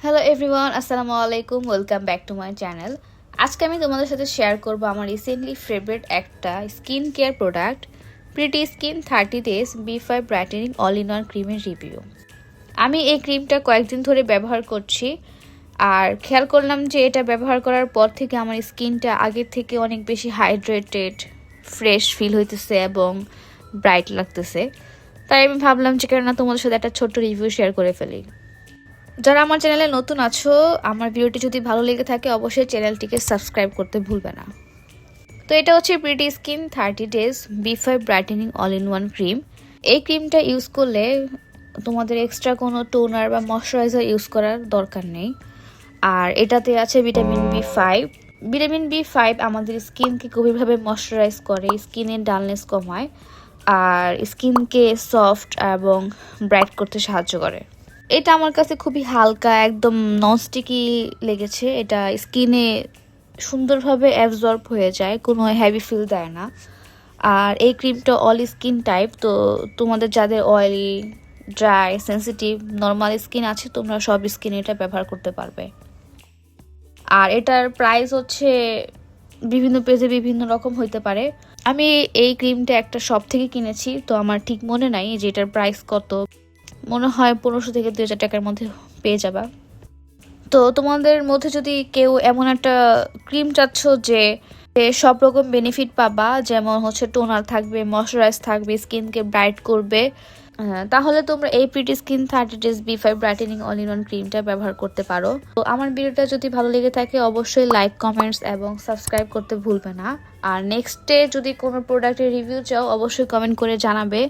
Hello everyone, আসসালামু আলাইকুম। Welcome back to my channel. আজকে আমি তোমাদের সাথে শেয়ার করব আমার রিসেন্টলি ফেভারিট একটা skin care product, pretty skin 30 days B5 brightening all in one ক্রিমের রিভিউ। আমি এই ক্রিমটা কয়েকদিন ধরে ব্যবহার করছি, আর খেয়াল করলাম যে এটা ব্যবহার করার পর থেকে আমার স্কিনটা আগের থেকে অনেক বেশি হাইড্রেটেড, ফ্রেশ ফিল হইতেছে এবং ব্রাইট লাগতেছে। তাই আমি ভাবলাম যে কেননা তোমাদের সাথে একটা ছোট্ট রিভিউ শেয়ার করে ফেলি। যারা আমার চ্যানেলে নতুন আছো, আমার ভিডিওটি যদি ভালো লেগে থাকে অবশ্যই চ্যানেলটিকে সাবস্ক্রাইব করতে ভুলবে না। তো এটা হচ্ছে pretty skin 30 days B5 brightening all in one cream. এই ক্রিমটা ইউজ করলে তোমাদের এক্সট্রা কোনো টোনার বা ময়শ্চারাইজার ইউজ করার দরকার নেই। আর এটাতে আছে ভিটামিন B5। ভিটামিন B5 আমাদের স্কিনকে গভীরভাবে ময়শ্চারাইজ করে, স্কিনের ডালনেস কমায় আর স্কিনকে সফট এবং ব্রাইট করতে সাহায্য করে। এটা আমার কাছে খুবই হালকা, একদম ননস্টিকি লেগেছে। এটা স্কিনে সুন্দরভাবে অ্যাবজর্ব হয়ে যায়, কোনো হেভি ফিল দেয় না। আর এই ক্রিমটা অল স্কিন টাইপ, তো তোমাদের যাদের oily, dry, sensitive, normal skin আছে তোমরা সব স্কিনে এটা ব্যবহার করতে পারবে। আর এটার প্রাইস হচ্ছে বিভিন্ন পেজে বিভিন্ন রকম হইতে পারে। আমি এই ক্রিমটা একটা শপ থেকে কিনেছি, তো আমার ঠিক মনে নাই যে এটার প্রাইস কত। মনে হয় 1500 থেকে 2000 টাকার মধ্যে পেয়ে যাবা। তো তোমাদের মধ্যে যদি কেউ এমন একটা ক্রিম চাচ্ছ যে সব রকম বেনিফিট পাবা, যেমন হচ্ছে টোনার থাকবে, ময়শ্চারাইজ থাকবে, স্কিনকে ব্রাইট করবে, তাহলে তোমরা এই pretty skin 30 days B5 brightening all in one ক্রিমটা ব্যবহার করতে পারো। তো আমার ভিডিওটা যদি ভালো লেগে থাকে অবশ্যই লাইক, কমেন্টস এবং সাবস্ক্রাইব করতে ভুলবে না। আর নেক্সট ডে যদি কোনো প্রোডাক্টের রিভিউ চাও অবশ্যই কমেন্ট করে জানাবে।